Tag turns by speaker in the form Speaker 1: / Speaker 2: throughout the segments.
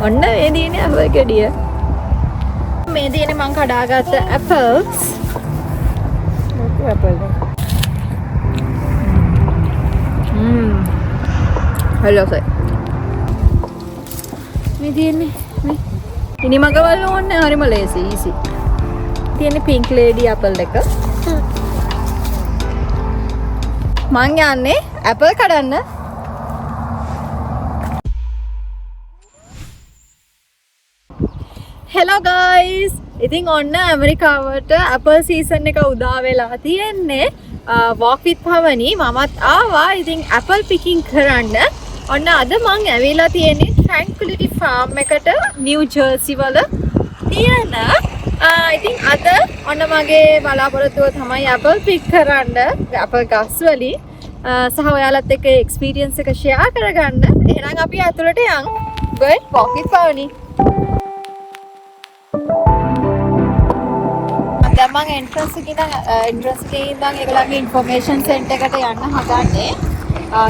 Speaker 1: ඔන්න මේ දිනේ අපල් ගෙඩිය. මේ දිනේ මම කඩාගත්ත apples. ලොකු apple එක. hello sir. මේ දිනේ මේ ඉනි මගවල ඕනේ හරිම ලේසි easy. තියෙන්නේ pink lady apple එක. මං යන්නේ apple කඩන්න. hello guys. ඉතින් ඔන්න ඇමරිකාවට apple season එක උදා වෙලා තියෙන්නේ. walk with Pavani මමත් ආවා. ඉතින් apple picking කරන්න. ඔන්න අද මං ඇවිල්ලා තියෙන්නේ Tranquility Farm එකට New Jersey වල තියෙන. ඉතින් අද ඔන්න මගේ බලාපොරොත්තුව තමයි apple pick කරන්න. apple ගස් වලින් සහ ඔයාලත් එක්ක experience එක share කරගන්න. එහෙනම් අපි අතුලට යන්. good walk with Pavani. දැන් මම entrance එකේ ඉඳන් ඒගොල්ලන්ගේ information center එකට යන්න හදන්නේ.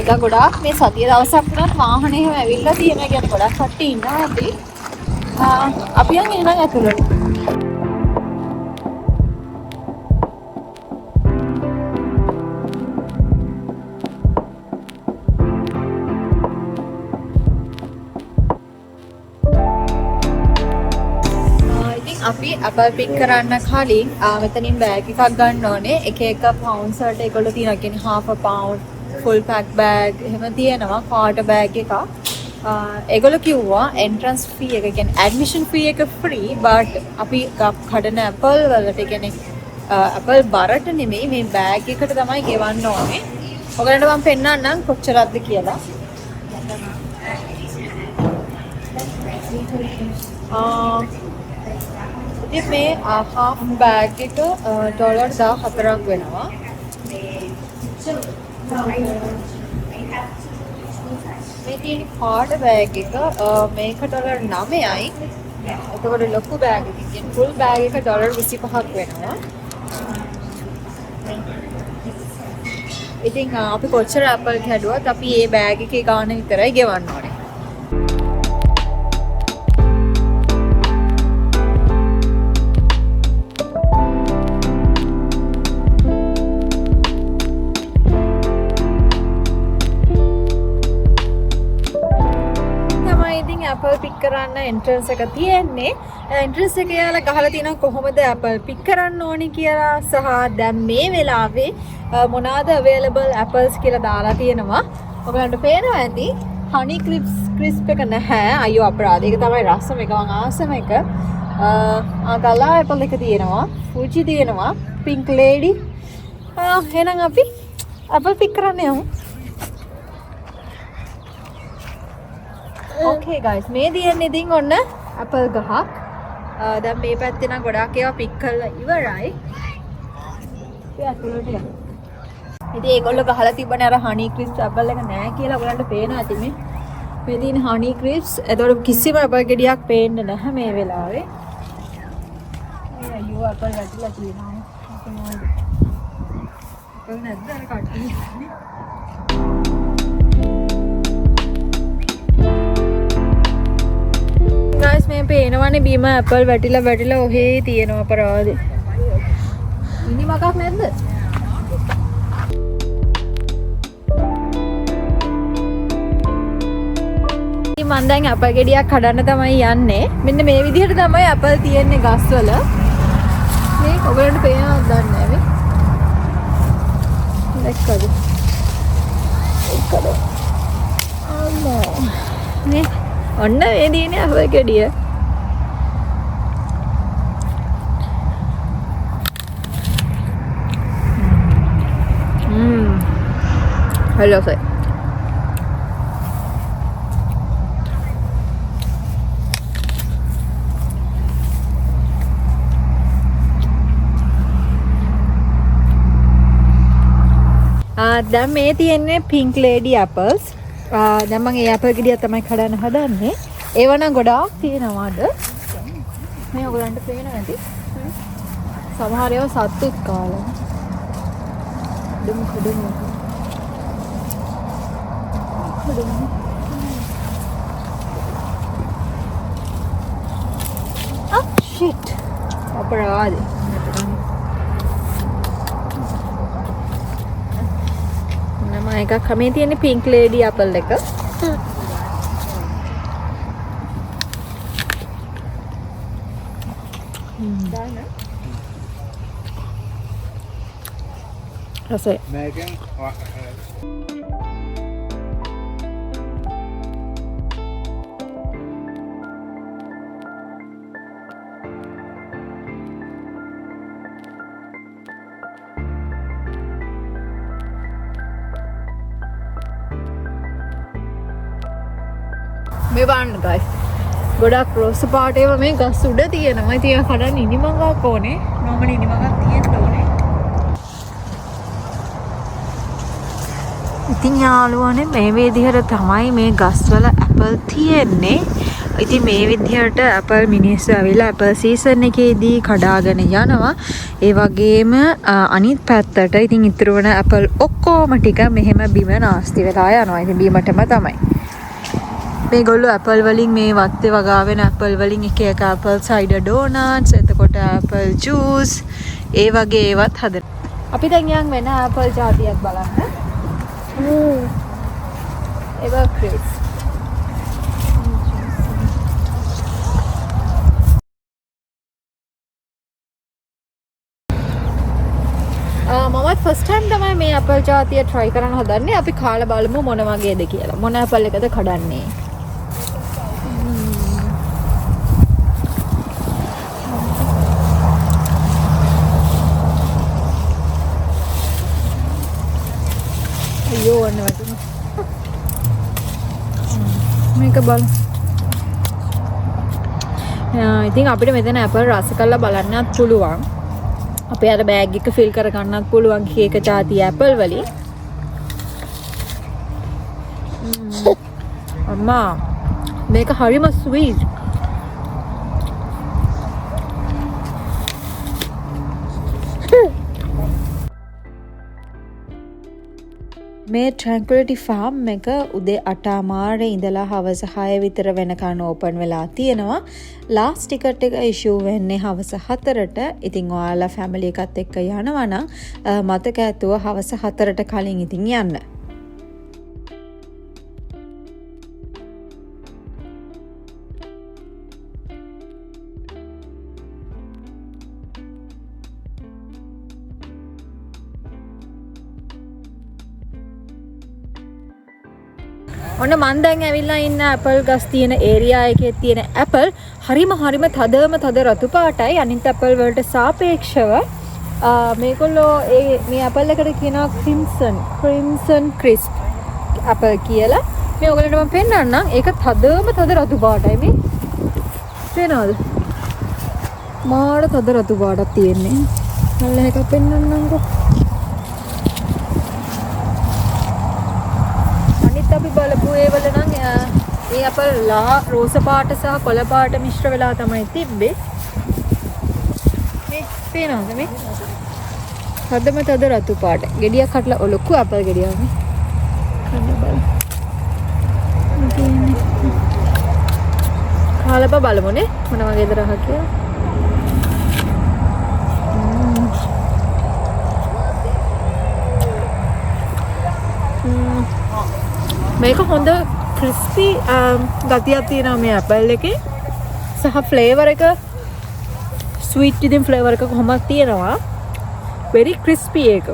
Speaker 1: දැන් ගොඩාක් මේ සතිය දවසක් වුණත් වාහනේ එහෙම ඇවිල්ලා තියෙනවා කියන්නේ ගොඩක් කට්ටිය ඉන්නවා අපි. අපි යන් එහෙනම් ඇතුළට. අපි apple pick කරන්න කලින් මෙතනින් බෑග් එකක් ගන්න ඕනේ. එක එක pounds වලට ඒගොල්ලෝ තියනවා. කියන්නේ half a pound, full pack bag එහෙම තියෙනවා. quarter bag එකක්. ඒගොල්ලෝ කිව්වා entrance fee එක කියන්නේ admission fee එක free but අපි කඩන apple වලට කියන්නේ apple බරට නෙමෙයි මේ bag එකට තමයි ගෙවන්න ඕනේ. ඔයගලන්ට මම පෙන්නන්නම් කොච්චරක්ද කියලා. ඉතින් මේ half bag එක ඩොලර් 14ක් වෙනවා. මේ තියෙන quarter bag එක මේක ඩොලර් 9යි. එතකොට ලොකු bag එකකින් full bag එක ඩොලර් 25ක් වෙනවා. ඉතින් අපි කොච්චර apple කැඩුවත් අපි මේ bag එකේ ගාණ විතරයි ගෙවන්න ඕනේ. apple pick කරන්න entrance එක තියෙන්නේ. entrance එකේ යාලා ගහලා තියෙනවා කොහොමද apple pick කරන්න ඕනි කියලා සහ දැන් මේ වෙලාවේ මොනවාද available apples කියලා දාලා තියෙනවා. ඔයගලන්ට පේනවා ඇති honey crisp එක නැහැ. අයියෝ අපරාධ. ඒක තමයි රසම එක මම ආසම එක. ගලා apple එක තියෙනවා. Fuji තියෙනවා. pink lady. එහෙනම් අපි apple pick කරන්න යමු. okay guys මේ දියන්නේ ඉතින් ඔන්න apple ගහක්. දැන් මේ පැත්තේ නම් ගොඩාක් ඒවා පික් කරලා ඉවරයි. අපි අතුලට යමු. ඉතින් ඒගොල්ලෝ ගහලා තිබ්බනේ අර honey crisp apple එක නෑ කියලා. ඔයගලන්ට පේනවා ඇති මේ තියෙන honey crisp. ඒතකොට කිසිම apple ගෙඩියක් පේන්නේ නැහැ මේ වෙලාවේ. මේ අයියෝ apple වැටිලා තියෙනවා. apple නැද්ද අර කට්ටිය? guys මේ පේනවනේ බීම apple වැටිලා ඔහේ තියෙනවා අපරාධේ. ඉනි මකක් නැද්ද? මම දැන් apple ගෙඩියක් කඩන්න තමයි යන්නේ. මෙන්න මේ විදිහට තමයි apple තියෙන්නේ ගස්වල. මේ ඔයගලන්ට පේනවද දන්නේ නැහැ මේ. දැක්කද? ඒකද? අම්මෝ. නේ ඔන්න මේ දිනේ අපේ ගෙඩිය. hello sir. දැන් මේ තියෙන්නේ pink lady apples. දැන් මම ඒ apple ගෙඩිය තමයි කඩන්න හදන්නේ. ඒව නම් ගොඩාක් තියෙනවාද? මේ ඔයගලන්ට පේනවා ඇති. සමහර ඒවා සත්තුත් කාලා. දෙමු. shit. අපරාධ. නම එකක් මේ තියෙන්නේ pink lady apple එක. රසයි.
Speaker 2: මේකෙන්
Speaker 1: මේ බලන්න guys. ගොඩක් රෝස පාට ඒවා මේ ගස් උඩ තියෙනවා. ඉතින් ඒක කඩන්න ඉනිමඟක් ඕනේ. normally ඉනිමඟක් තියෙන්න ඕනේ. ඉතින් යාළුවනේ මේ විදිහට තමයි මේ ගස්වල ඇපල් තියෙන්නේ. ඉතින් මේ විදිහට ඇපල් මිනිස්සු ඇවිල්ලා ඇපල් සීසන් එකේදී කඩාගෙන යනවා. ඒ වගේම අනිත් පැත්තට ඉතින් ඉතුරු වෙන ඇපල් ඔක්කොම ටික මෙහෙම බිම නාස්ති වෙලා යනවා. ඉතින් බීමටම තමයි. මේගොල්ලෝ ඇපල් වලින් මේ වත්තේ වගාවෙන ඇපල් වලින් එක එක ඇපල් සයිඩර් ඩෝනට්ස් එතකොට ඇපල් ජූස් ඒ වගේ ඒවත් හදන. අපි දැන් යන් වෙන ඇපල් ජාතියක් බලන්න. එවර්ග්‍රීන්ස්. මමත් ෆස්ට් ටයිම් තමයි මේ ඇපල් ජාතිය try කරන්න හදන්නේ. අපි කාලා බලමු මොන වගේද කියලා. මොන ඇපල් එකද කඩන්නේ. අයියෝ අන්න වැටුණා. මේක බලන්න. ඉතින් අපිට මෙතන ඇපල් රස කරලා බලන්නත් පුළුවන්. අපේ අර බෑග් එක ෆිල් කර ගන්නත් පුළුවන් කීක જાති ඇපල් වලින්. අම්මා මේක හරිම ස්වීට්. මේ ට්‍රැන්ක්විලිටි ෆාම් එක උදේ 8:00 ඉඳලා හවස 6 විතර වෙනකන් ඕපන් වෙලා තියෙනවා. ලාස්ට් ටිකට් එක ඉෂුව වෙන්නේ හවස 4ට. ඉතින් ඔයාලා ෆැමිලි එකත් එක්ක යනවා නම් මතක ඇතුව හවස 4ට කලින් ඉතින් යන්න. ඔන්න මන් දැන් ඇවිල්ලා ඉන්න ඇපල් ගස් තියෙන ඒරියා එකේ තියෙන ඇපල් හරිම තද රතු පාටයි. අනිත් ඇපල් වලට සාපේක්ෂව මේගොල්ලෝ මේ ඇපල් එකට කියනවා ක්‍රිම්සන් ක්‍රිස්ප් ඇපල් කියලා. මේ ඔයගලන්ට මම පෙන්නන්නම්. ඒක තද රතු පාටයි මේ. පේනවද? මාර තද රතු පාටක් තියෙන්නේ. මල්ල එකක් පෙන්නන්නම්කෝ. අපි බලපු ඒවල නම් ඒ අපල් රෝස පාට සහ කොළ පාට මිශ්‍ර වෙලා තමයි තිබ්බේ. මේ පේනවද මේ? හදම තද රතු පාට. ගෙඩියක් කටලා ලොකු අපල් ගෙඩියක් මේ. කන්න බලන්න. කාලප බලමුනේ මොන වගේද රහ කියලා. මේක හොඳ ක්‍රිස්පි ගතියක් තියෙනවා මේ ඇපල් එකේ. සහ ෆ්ලේවර් එක ස්වීට් ඉදින් ෆ්ලේවර් එක කොහොමද තියෙනවා. very crispy එක.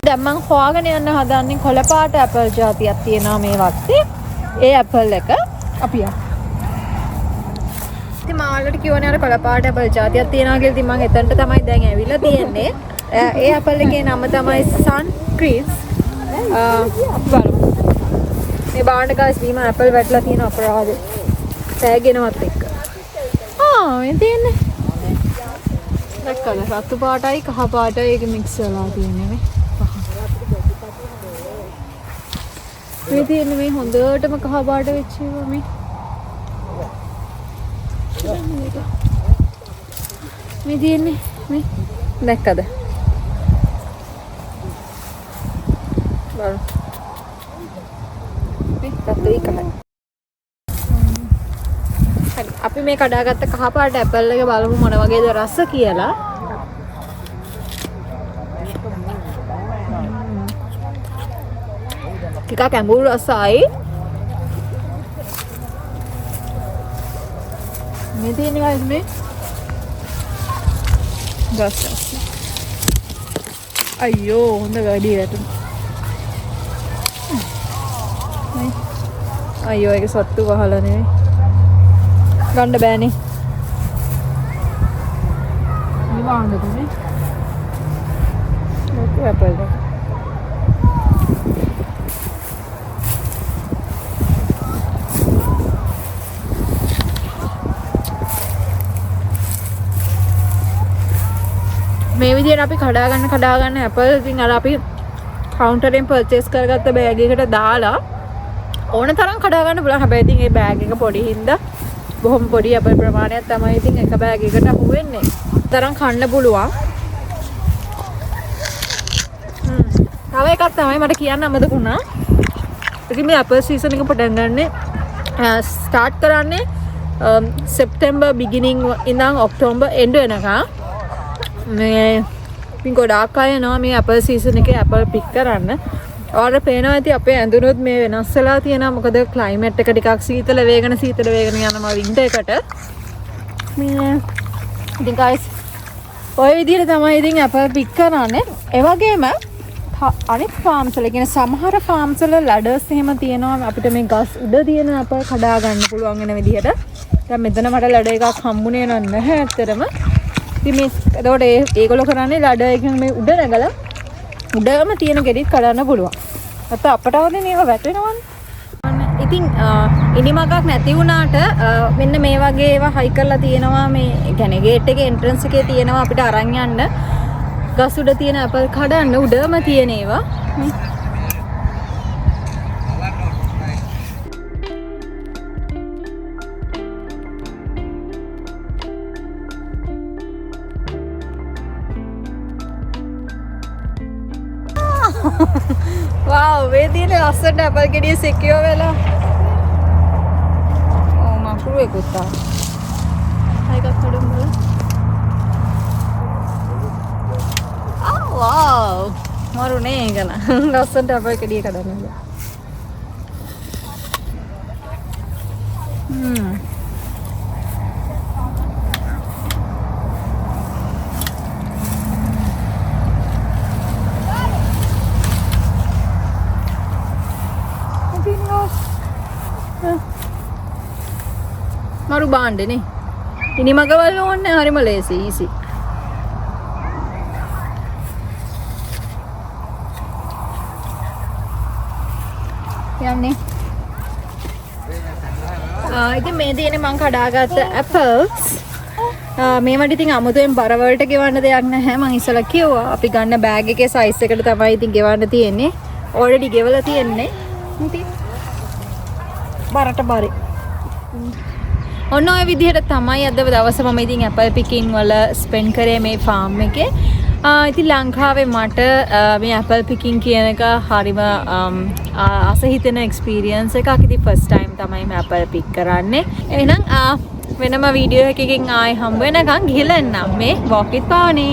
Speaker 1: දැන් මම හොයාගෙන යන්න හදන්නේ කොළ පාට ඇපල් జాතියක් තියෙනවා මේ වත්තේ. ඒ ඇපල් එක අපි යමු. ඉතින් මම ඔයාලට කියවනේ අර කොළ පාට ඇපල් జాතියක් තියෙනවා කියලා. ඉතින් මම එතනට තමයි දැන් ඇවිල්ලා තියෙන්නේ. ඒ ඇපල් එකේ නම තමයි සන් ක්‍රීස්. බලමු. මේ බාන්න ගාස් වීම ඇපල් වැටලා තියෙන අපරාධේ. පෑගෙනවත් එක්ක. මේ තියෙන්නේ. දැක්කද? රතු පාටයි කහ පාටයි ඒක මික්ස් වෙලා තියෙන්නේ මේ. මේ තියෙන්නේ මේ හොඳටම කහ පාට වෙච්ච ඒවා මේ. මේ තියෙන්නේ මේ. දැක්කද? අපි මේ කඩාගත්ත කහපාට ඇපල් එක බලමු මොන වගේද රස කියලා. ටිකක් ඇඹුල් රසයි. මේ තියෙන guys මේ ගස්. අයියෝ හොඳ වැඩි වැටුණා. අයියෝ ඒක සොට්ටු වහලා නෙවෙයි. ගන්න බෑනේ. නිවාන්න දුන්නේ. ලොකු ඇපල් එක. මේ විදිහට අපි කඩා ගන්න ඇපල් ඉතින් අර අපි කවුන්ටරෙන් පර්චේස් කරගත්ත බෑග් එකකට දාලා ඕන තරම් කඩා ගන්න පුළුවන්. හැබැයි ඉතින් මේ බෑග් එක පොඩි හින්දා බොහොම පොඩි අපේ ප්‍රමාණයක් තමයි ඉතින් එක බෑග් එකකට අහු වෙන්නේ. තරම් කන්න පුළුවන්. තව එකක් තමයි මට කියන්න අමතක වුණා. ඉතින් මේ අපල් සීසන් එක පටන් ගන්නේ ස්ටාර්ට් කරන්නේ සෙප්තැම්බර් බිගිනින් ඉඳන් ඔක්තෝබර් එන්ඩ් වෙනකම්. මේ ඉතින් ගොඩාක් අය එනවා මේ අපල් සීසන් එකේ අපල් පික් කරන්න. ඔයාලට පේනවා ඇති අපේ ඇඳුනුත් මේ වෙනස් වෙලා තියෙනවා. මොකද ක්ලයිමේට් එක ටිකක් සීතල වේගන යනවා වින්ටර් එකට. මේ ඉතින් guys ඔය විදිහට තමයි ඉතින් අපල් පික් කරන්නේ. ඒ වගේම අනිත් ෆාම්ස් වල කියන සමහර ෆාම්ස් වල ලැඩර්ස් එහෙම තියෙනවා අපිට මේ ගස් උඩ තියෙන අපල් කඩා ගන්න පුළුවන් වෙන විදිහට. දැන් මෙතන මට ලැඩර් එකක් හම්බුනේ නැහැ ඇත්තටම. ඉතින් මේ එතකොට ඒගොල්ලෝ කරන්නේ ලැඩර් එකෙන් මේ උඩ නැගලා උඩම තියෙන ගෙඩිත් කඩන්න පුළුවන්. නැත්නම් අපට වගේ නේව වැටෙනවනේ. ඉතින් ඉනිමගක් නැති වුණාට මෙන්න මේ වගේ ඒවා හයි කරලා තියෙනවා. මේ කියන්නේ ගේට් එකේ එන්ට්‍රන්ස් එකේ තියෙනවා අපිට අරන් යන්න. ගස් උඩ තියෙන අපල් කඩන්න උඩම තියෙන ඒවා. wow, මේ තියෙන ලස්සනට අපල් ගෙඩිය සිකියෝ වෙලා. ඕ මකුරු එකක් තා. හයිකක් කඩමු බලන්න. wow, මරුනේ ගන. ලස්සනට අපල් ගෙඩිය කඩන්න. මරු බාණ්ඩනේ. ඉනි මගවල ඕනේ හරිම ලේසි ඊසි. යන්නේ. ඉතින් මේ තියෙන්නේ මං කඩාගත්ත ඇපල්ස්. මේවට ඉතින් අමුතුවෙන් බර වලට ගෙවන්න දෙයක් නැහැ. මං ඉස්සලා කිව්වා අපි ගන්න බෑග් එකේ සයිස් එකට තමයි ඉතින් ගෙවන්න තියෙන්නේ. ඔල්රෙඩි ගෙවලා තියෙන්නේ. ඉතින් බරට බරි. ඔන්න ඔය විදිහට තමයි අද දවස මම ඉතින් ඇපල් පිකින් වල ස්පෙන්ඩ් කරේ මේ ෆාම් එකේ. ඉතින් ලංකාවේ මට මේ ඇපල් පිකින් කියන එක හරිම අසහිතන එක්ස්පීරියන්ස් එකක්. ඉතින් ෆස්ට් ටයිම් තමයි මම ඇපල් පික් කරන්නේ. එහෙනම් වෙනම වීඩියෝ එකකින් ආයෙ හම්බ වෙනකන් ගිහලා එන්නම් මේ වොක් විත් පාවනි.